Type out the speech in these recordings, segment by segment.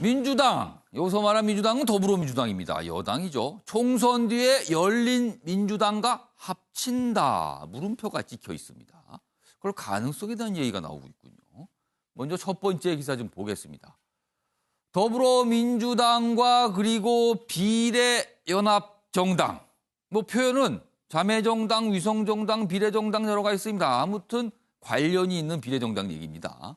민주당, 여기서 말한 민주당은 더불어민주당입니다. 여당이죠. 총선 뒤에 열린민주당과 합친다. 물음표가 찍혀 있습니다. 그럴 가능성에 대한 얘기가 나오고 있군요. 먼저 첫 번째 기사 좀 보겠습니다. 더불어민주당과 그리고 비례연합정당. 뭐 표현은 자매정당, 위성정당, 비례정당 여러 가지 있습니다. 아무튼 관련이 있는 비례정당 얘기입니다.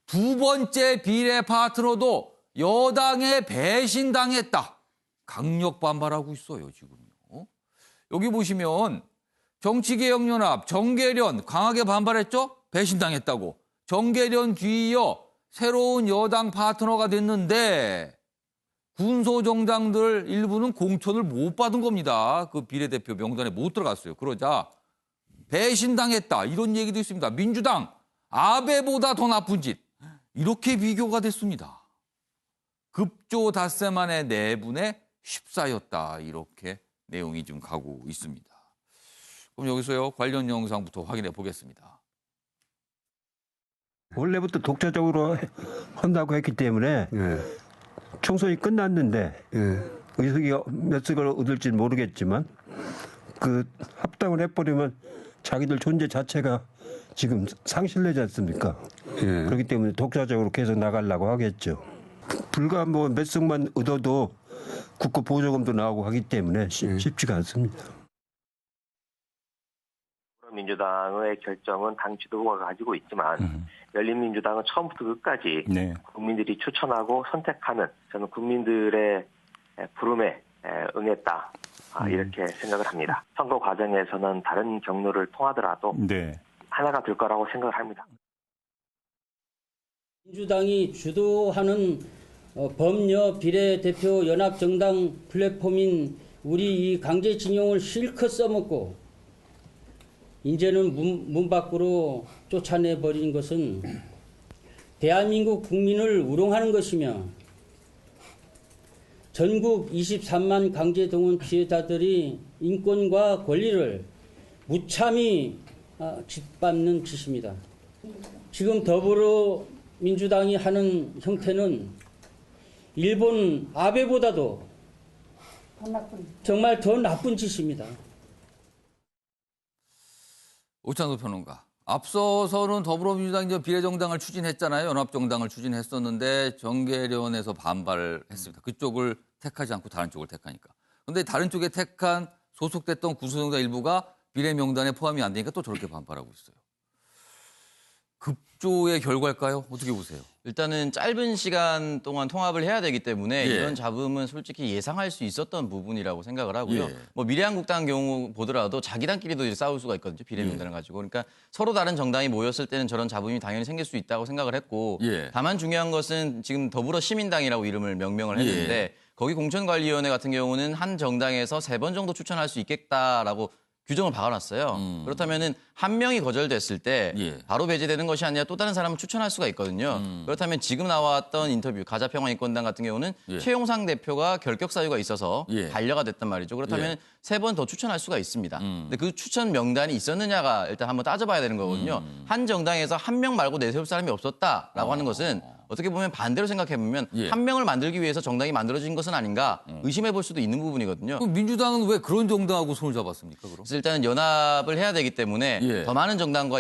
두 번째 비례 파트너도 여당에 배신당했다. 강력 반발하고 있어요, 지금요. 여기 보시면 정치개혁연합, 정계련 강하게 반발했죠? 배신당했다고. 정계련 뒤이어 새로운 여당 파트너가 됐는데 군소정당들 일부는 공천을 못 받은 겁니다. 그 비례대표 명단에 못 들어갔어요. 그러자 배신당했다. 이런 얘기도 있습니다. 민주당, 아베보다 더 나쁜 짓. 이렇게 비교가 됐습니다. 급조 닷새만의 내분에 휩싸였다. 이렇게 내용이 좀 가고 있습니다. 그럼 여기서요. 관련 영상부터 확인해 보겠습니다. 원래부터 독자적으로 한다고 했기 때문에 총선이 끝났는데 의석이 몇 석을 얻을지 모르겠지만 그 합당을 해버리면 자기들 존재 자체가 지금 상실되지 않습니까? 그렇기 때문에 독자적으로 계속 나가려고 하겠죠. 불과 뭐 몇 석만 얻어도 국고 보조금도 나오고 하기 때문에 쉽지가 않습니다. 민주당의 결정은 당 지도부가 가지고 있지만 열린민주당은 처음부터 끝까지 국민들이 추천하고 선택하는 저는 국민들의 부름에 응했다. 이렇게 생각을 합니다. 선거 과정에서는 다른 경로를 통하더라도 하나가 될 거라고 생각을 합니다. 민주당이 주도하는 범여 비례대표 연합정당 플랫폼인 우리 이 강제징용을 실컷 써먹고 이제는 문 밖으로 쫓아내버린 것은 대한민국 국민을 우롱하는 것이며 전국 23만 강제동원 피해자들이 인권과 권리를 무참히 짓밟는 짓입니다. 지금 더불어민주당이 하는 형태는 일본 아베보다도 정말 더 나쁜 짓입니다. 오창석 평론가. 앞서서는 더불어민주당이 이제 비례정당을 추진했잖아요. 연합정당을 추진했었는데 정계련에서 반발을 했습니다. 그쪽을 택하지 않고 다른 쪽을 택하니까. 그런데 다른 쪽에 택한 소속됐던 구소정당 일부가 비례명단에 포함이 안 되니까 또 저렇게 반발하고 있어요. 급조의 결과일까요? 어떻게 보세요? 일단은 짧은 시간 동안 통합을 해야 되기 때문에 이런 잡음은 솔직히 예상할 수 있었던 부분이라고 생각을 하고요. 뭐 미래한국당 경우 보더라도 자기당끼리도 이제 싸울 수가 있거든요. 비례명단을 가지고. 그러니까 서로 다른 정당이 모였을 때는 저런 잡음이 당연히 생길 수 있다고 생각을 했고 다만 중요한 것은 지금 더불어시민당이라고 이름을 명명을 했는데 거기 공천관리위원회 같은 경우는 한 정당에서 3번 정도 추천할 수 있겠다라고 규정을 박아놨어요. 그렇다면은 한 명이 거절됐을 때 바로 배제되는 것이 아니라 또 다른 사람을 추천할 수가 있거든요. 그렇다면 지금 나왔던 인터뷰 가자평화인권당 같은 경우는 최용상 대표가 결격 사유가 있어서 반려가 됐단 말이죠. 그렇다면 3번 더 추천할 수가 있습니다. 근데 그 추천 명단이 있었느냐가 일단 한번 따져봐야 되는 거거든요. 한 정당에서 한 명 말고 내세울 사람이 없었다라고 하는 것은 어떻게 보면 반대로 생각해보면 한 명을 만들기 위해서 정당이 만들어진 것은 아닌가 의심해볼 수도 있는 부분이거든요. 그럼 민주당은 왜 그런 정당하고 손을 잡았습니까? 그럼? 그래서 일단은 연합을 해야 되기 때문에 더 많은 정당과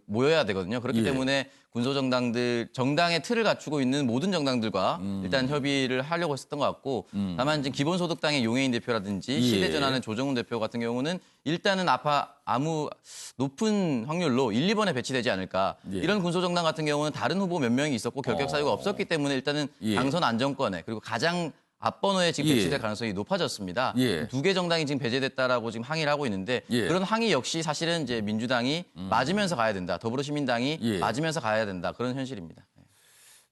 모여야 되거든요. 그렇기 때문에 군소정당들, 정당의 틀을 갖추고 있는 모든 정당들과 일단 협의를 하려고 했었던 것 같고 다만 이제 기본소득당의 용해인 대표라든지 시대전환의 조정훈 대표 같은 경우는 일단은 아무 높은 확률로 1, 2번에 배치되지 않을까. 이런 군소정당 같은 경우는 다른 후보 몇 명이 있었고 결격 사유가 없었기 때문에 일단은 당선 안정권에 그리고 가장 앞번호에 지금 배치될 가능성이 높아졌습니다. 2개 정당이 지금 배제됐다라고 지금 항의를 하고 있는데 그런 항의 역시 사실은 이제 민주당이 맞으면서 가야 된다. 더불어시민당이 맞으면서 가야 된다. 그런 현실입니다.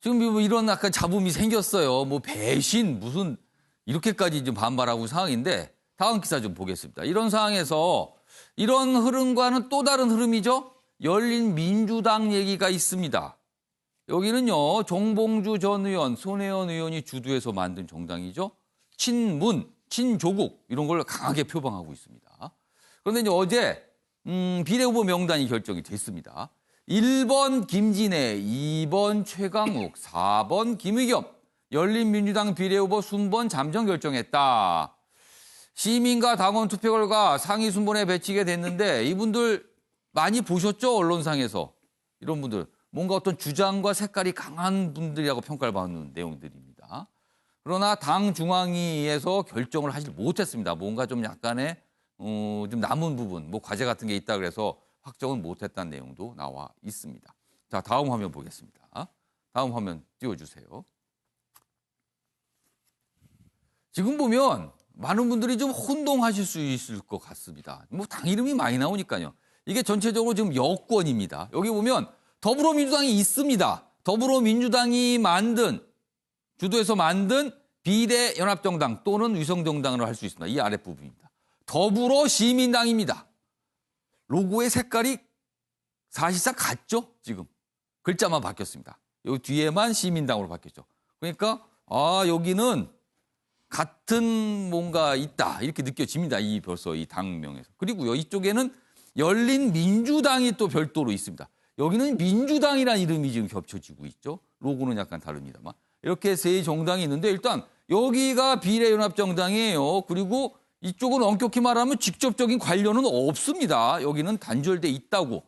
지금 뭐 이런 약간 잡음이 생겼어요. 뭐 배신 무슨 이렇게까지 좀 반발하고 상황인데 다음 기사 좀 보겠습니다. 이런 상황에서 이런 흐름과는 또 다른 흐름이죠. 열린민주당 얘기가 있습니다. 여기는요, 정봉주 전 의원, 손혜원 의원이 주도해서 만든 정당이죠. 친문, 친조국 이런 걸 강하게 표방하고 있습니다. 그런데 이제 어제 비례후보 명단이 결정이 됐습니다. 1번 김진애, 2번 최강욱, 4번 김의겸, 열린민주당 비례후보 순번 잠정 결정했다. 시민과 당원 투표 결과 상위 순번에 배치게 됐는데 이분들 많이 보셨죠? 언론상에서. 이런 분들. 뭔가 어떤 주장과 색깔이 강한 분들이라고 평가를 받는 내용들입니다. 그러나 당 중앙위에서 결정을 하지 못했습니다. 뭔가 좀 약간의 좀 남은 부분, 뭐 과제 같은 게 있다 그래서 확정은 못했다는 내용도 나와 있습니다. 자, 다음 화면 보겠습니다. 다음 화면 띄워주세요. 지금 보면 많은 분들이 좀 혼동하실 수 있을 것 같습니다. 뭐 당 이름이 많이 나오니까요. 이게 전체적으로 지금 여권입니다. 여기 보면 더불어민주당이 있습니다. 더불어민주당이 주도해서 만든 비례연합정당 또는 위성정당으로 할 수 있습니다. 이 아랫부분입니다. 더불어시민당입니다. 로고의 색깔이 사실상 같죠? 지금. 글자만 바뀌었습니다. 여기 뒤에만 시민당으로 바뀌었죠. 그러니까 여기는 같은 뭔가 있다 이렇게 느껴집니다. 벌써 이 당명에서. 그리고요 이쪽에는 열린민주당이 또 별도로 있습니다. 여기는 민주당이라는 이름이 지금 겹쳐지고 있죠. 로고는 약간 다릅니다만. 이렇게 세 정당이 있는데 일단 여기가 비례연합정당이에요. 그리고 이쪽은 엄격히 말하면 직접적인 관련은 없습니다. 여기는 단절돼 있다고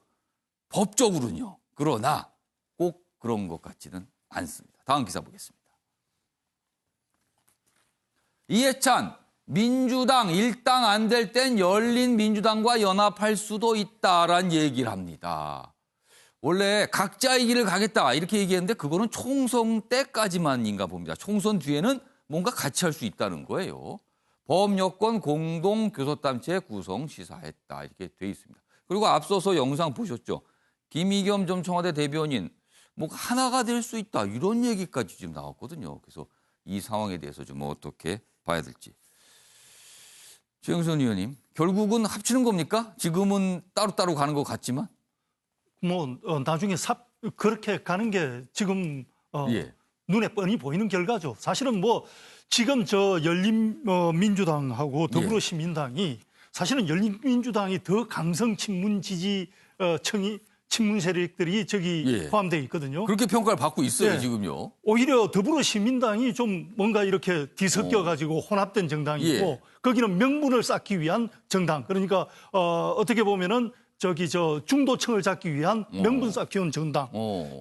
법적으로는요. 그러나 꼭 그런 것 같지는 않습니다. 다음 기사 보겠습니다. 이해찬 민주당 일당 안 될 땐 열린민주당과 연합할 수도 있다라는 얘기를 합니다. 원래 각자의 길을 가겠다 이렇게 얘기했는데 그거는 총선 때까지만인가 봅니다. 총선 뒤에는 뭔가 같이 할 수 있다는 거예요. 범여권 공동교섭단체 구성 시사했다 이렇게 돼 있습니다. 그리고 앞서서 영상 보셨죠. 김의겸 전 청와대 대변인 뭐 하나가 될 수 있다 이런 얘기까지 지금 나왔거든요. 그래서 이 상황에 대해서 좀 어떻게 봐야 될지. 최영선 의원님, 결국은 합치는 겁니까? 지금은 따로따로 가는 것 같지만. 나중에 그렇게 가는 게 지금 예. 눈에 뻔히 보이는 결과죠. 사실은 지금 열린민주당하고 더불어시민당이 사실은 열린민주당이 더 강성 친문 지지층이 친문 세력들이 저기 포함되어 있거든요. 그렇게 평가를 받고 있어요, 지금요. 오히려 더불어시민당이 좀 뭔가 이렇게 뒤섞여가지고 혼합된 정당이고 거기는 명분을 쌓기 위한 정당. 그러니까 어떻게 보면은 중도층을 잡기 위한 명분 쌓기 위한 정당.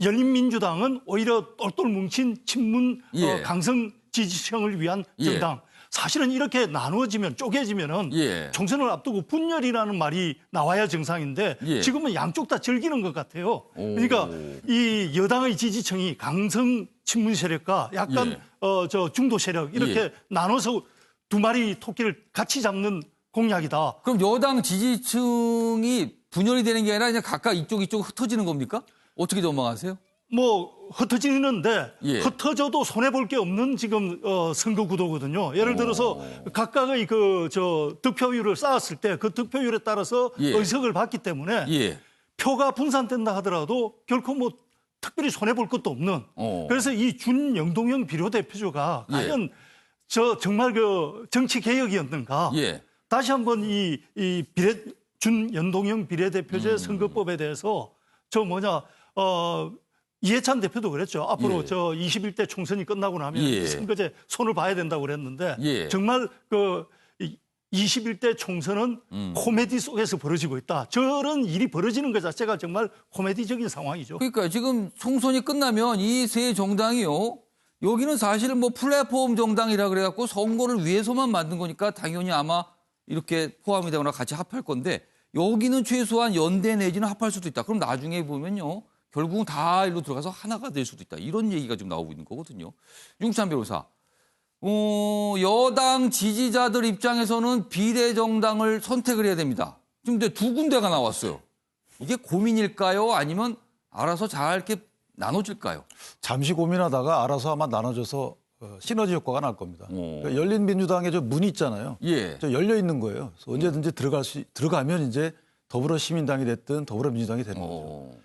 열린민주당은 오히려 똘똘 뭉친 친문 강성 지지층을 위한 정당. 사실은 이렇게 나누어지면 쪼개지면은 총선을 앞두고 분열이라는 말이 나와야 정상인데 지금은 양쪽 다 즐기는 것 같아요. 그러니까 이 여당의 지지층이 강성 친문 세력과 약간 중도 세력 이렇게 나눠서 두 마리 토끼를 같이 잡는 공약이다. 그럼 여당 지지층이 분열이 되는 게 아니라 그냥 각각 이쪽 흩어지는 겁니까? 어떻게 전망하세요? 흩어지는데 흩어져도 손해볼 게 없는 지금 선거 구도거든요. 예를 들어서 각각의 득표율을 쌓았을 때 그 득표율에 따라서 의석을 받기 때문에 표가 분산된다 하더라도 결코 특별히 손해볼 것도 없는 그래서 이 준영동형 비례대표제가 과연 정말 정치 개혁이었는가 다시 한번 이 준연동형 비례대표제 선거법에 대해서 이해찬 대표도 그랬죠. 앞으로 21대 총선이 끝나고 나면 선거제 손을 봐야 된다고 그랬는데 정말 21대 총선은 코미디 속에서 벌어지고 있다. 저런 일이 벌어지는 것 자체가 정말 코미디적인 상황이죠. 그러니까 지금 총선이 끝나면 이 세 정당이요. 여기는 사실은 플랫폼 정당이라 그래갖고 선거를 위해서만 만든 거니까 당연히 아마 이렇게 포함이 되거나 같이 합할 건데 여기는 최소한 연대 내지는 합할 수도 있다. 그럼 나중에 보면요. 결국은 다 일로 들어가서 하나가 될 수도 있다. 이런 얘기가 지금 나오고 있는 거거든요. 윤찬 변호사. 여당 지지자들 입장에서는 비례정당을 선택을 해야 됩니다. 지금 근데 두 군데가 나왔어요. 이게 고민일까요? 아니면 알아서 잘 이렇게 나눠질까요? 잠시 고민하다가 알아서 아마 나눠져서 시너지 효과가 날 겁니다. 그러니까 열린민주당에 문이 있잖아요. 열려 있는 거예요. 그래서 언제든지 들어가면 이제 더불어시민당이 됐든 더불어민주당이 되는 거죠.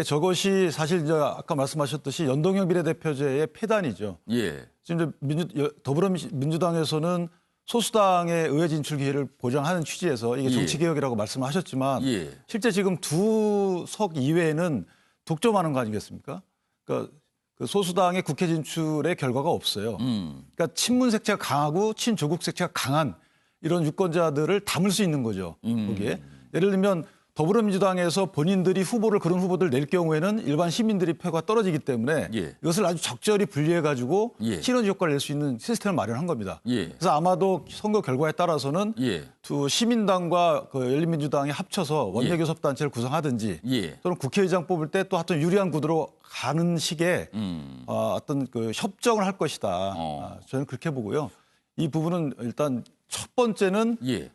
저것이 사실 이제 아까 말씀하셨듯이 연동형 비례대표제의 폐단이죠. 지금 이제 더불어민주당에서는 소수당의 의회 진출 기회를 보장하는 취지에서 이게 정치개혁이라고 말씀을 하셨지만 실제 지금 두 석 이외에는 독점하는 거 아니겠습니까? 그러니까 그 소수당의 국회 진출의 결과가 없어요. 그러니까 친문 색채가 강하고 친조국 색채가 강한 이런 유권자들을 담을 수 있는 거죠. 거기에. 예를 들면 더불어민주당에서 본인들이 후보를 그런 후보들 낼 경우에는 일반 시민들이 표가 떨어지기 때문에 예. 이것을 아주 적절히 분리해 가지고 예. 시너지 효과를 낼 수 있는 시스템을 마련한 겁니다. 예. 그래서 아마도 선거 결과에 따라서는 예. 두 시민당과 그 열린민주당이 합쳐서 원내교섭단체를 구성하든지 예. 또는 국회의장 뽑을 때 또 어떤 유리한 구도로 가는 식의 어떤 그 협정을 할 것이다. 저는 그렇게 보고요. 이 부분은 일단 첫 번째는 예.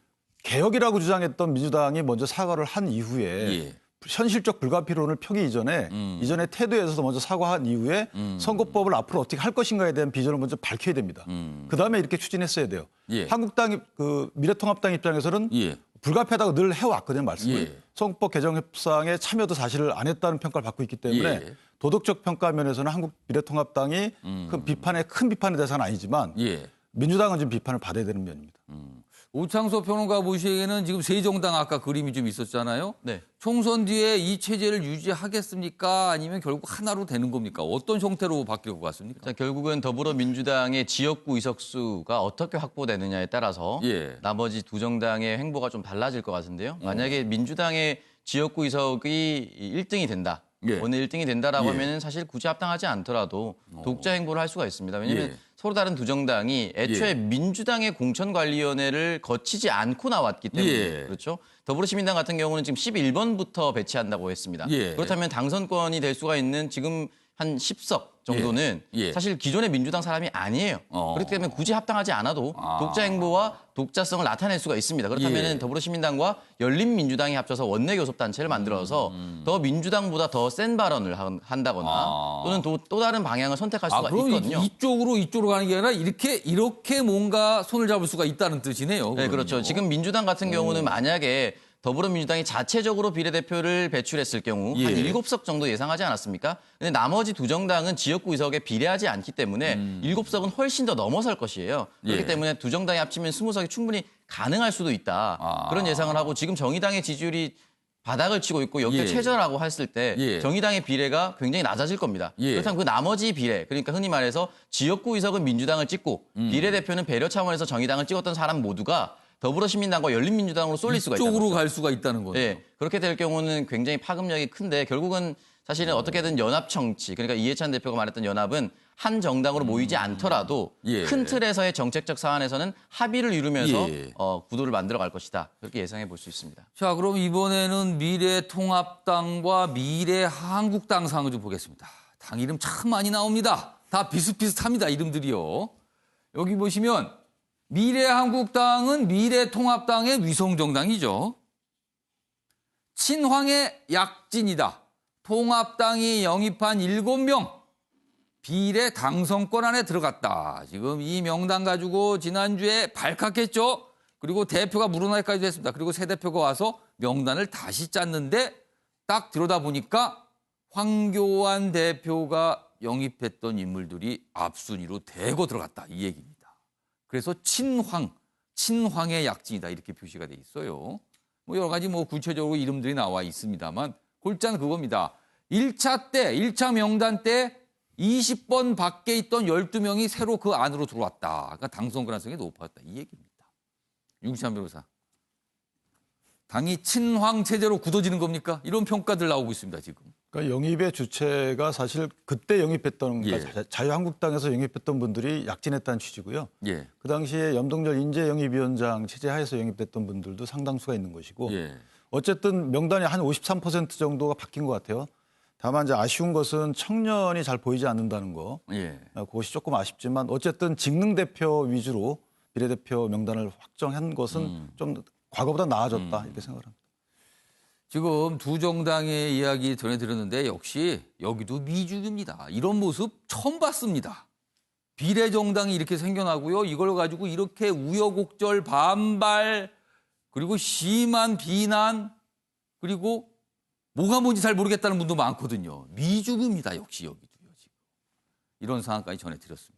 개혁이라고 주장했던 민주당이 먼저 사과를 한 이후에 예. 현실적 불가피론을 펴기 이전에 이전의 태도에서 먼저 사과한 이후에 선거법을 앞으로 어떻게 할 것인가에 대한 비전을 먼저 밝혀야 됩니다. 그다음에 이렇게 추진했어야 돼요. 예. 한국당 그 미래통합당 입장에서는 예. 불가피하다고 늘 해왔거든요, 말씀을. 예. 선거법 개정 협상에 참여도 사실을 안 했다는 평가를 받고 있기 때문에 예. 도덕적 평가 면에서는 한국 미래통합당이 큰 비판의 대상은 아니지만 예. 민주당은 좀 비판을 받아야 되는 면입니다. 오창석 평론가 보시기에는 지금 새 정당 아까 그림이 좀 있었잖아요. 네. 총선 뒤에 이 체제를 유지하겠습니까? 아니면 결국 하나로 되는 겁니까? 어떤 형태로 바뀔 것 같습니까? 자, 결국은 더불어민주당의 지역구 의석수가 어떻게 확보되느냐에 따라서 예. 나머지 두 정당의 행보가 좀 달라질 것 같은데요. 만약에 민주당의 지역구 의석이 1등이 된다. 예. 오늘 1등이 된다라고 예. 하면은 사실 굳이 합당하지 않더라도 독자 행보를 할 수가 있습니다. 왜냐하면 예. 서로 다른 두 정당이 애초에 예. 민주당의 공천관리위원회를 거치지 않고 때문에 예. 그렇죠. 더불어시민당 같은 경우는 지금 11번부터 배치한다고 했습니다. 예. 그렇다면 당선권이 될 수가 있는 지금 한 10석 정도는 예. 사실 기존의 민주당 사람이 아니에요. 그렇기 때문에 굳이 합당하지 않아도 독자 행보와 독자성을 나타낼 수가 있습니다. 그렇다면 예. 더불어시민당과 열린민주당이 합쳐서 원내교섭단체를 만들어서 더 민주당보다 더 센 발언을 한다거나 또는 또 다른 방향을 선택할 수가 그럼 있거든요. 이쪽으로 가는 게 아니라 이렇게 뭔가 손을 잡을 수가 있다는 뜻이네요. 네, 그렇죠. 지금 민주당 같은 경우는 만약에 더불어민주당이 자체적으로 비례대표를 배출했을 경우 한 예. 7석 정도 예상하지 않았습니까? 근데 나머지 두 정당은 지역구 의석에 비례하지 않기 때문에 7석은 훨씬 더 넘어설 것이에요. 그렇기 예. 때문에 두 정당이 합치면 20석이 충분히 가능할 수도 있다. 그런 예상을 하고 지금 정의당의 지지율이 바닥을 치고 있고 역대 예. 최저라고 했을 때 예. 정의당의 비례가 굉장히 낮아질 겁니다. 예. 그렇다면 그 나머지 비례, 그러니까 흔히 말해서 지역구 의석은 민주당을 찍고 비례대표는 배려 차원에서 정의당을 찍었던 사람 모두가 더불어시민당과 열린민주당으로 쏠릴 수가 있다는 이쪽으로 거죠. 갈 수가 있다는 거죠. 네, 그렇게 될 경우는 굉장히 파급력이 큰데 결국은 사실은 어떻게든 연합정치, 그러니까 이해찬 대표가 말했던 연합은 한 정당으로 모이지 않더라도 예. 큰 틀에서의 정책적 사안에서는 합의를 이루면서 예. 구도를 만들어갈 것이다. 그렇게 예상해 볼 수 있습니다. 자, 그럼 이번에는 미래통합당과 미래한국당 상을 좀 보겠습니다. 당 이름 참 많이 나옵니다. 다 비슷비슷합니다. 이름들이요. 여기 보시면 미래한국당은 미래통합당의 위성정당이죠. 친황의 약진이다. 통합당이 영입한 7명 비례 당선권 안에 들어갔다. 지금 이 명단 가지고 지난주에 발칵했죠. 그리고 대표가 물러나기까지 했습니다. 그리고 새 대표가 와서 명단을 다시 짰는데 딱 들여다보니까 황교안 대표가 영입했던 인물들이 앞순위로 대거 들어갔다. 이 얘기입니다. 그래서 친황의 약진이다. 이렇게 표시가 돼 있어요. 뭐 여러 가지 구체적으로 이름들이 나와 있습니다만 골자는 그겁니다. 1차 명단 때 20번 밖에 있던 12명이 새로 그 안으로 들어왔다. 그러니까 당선 가능성이 높았다. 이 얘기입니다. 윤기찬 변호사. 당이 친황 체제로 굳어지는 겁니까? 이런 평가들 나오고 있습니다, 지금. 그러니까 영입의 주체가 사실 그때 영입했던 예. 그러니까 자유한국당에서 영입했던 분들이 약진했다는 취지고요. 예. 그 당시에 염동열 인재영입위원장 체제 하에서 영입됐던 분들도 상당수가 있는 것이고 예. 어쨌든 명단이 한 53% 정도가 바뀐 것 같아요. 다만 이제 아쉬운 것은 청년이 잘 보이지 않는다는 거. 예. 그것이 조금 아쉽지만 어쨌든 직능 대표 위주로 비례대표 명단을 확정한 것은 좀 과거보다 나아졌다 이렇게 생각합니다. 지금 두 정당의 이야기 전해드렸는데 역시 여기도 미중입니다. 이런 모습 처음 봤습니다. 비례정당이 이렇게 생겨나고요. 이걸 가지고 이렇게 우여곡절 반발 그리고 심한 비난 그리고 뭐가 뭔지 잘 모르겠다는 분도 많거든요. 미중입니다. 역시 여기도요. 지금. 이런 상황까지 전해드렸습니다.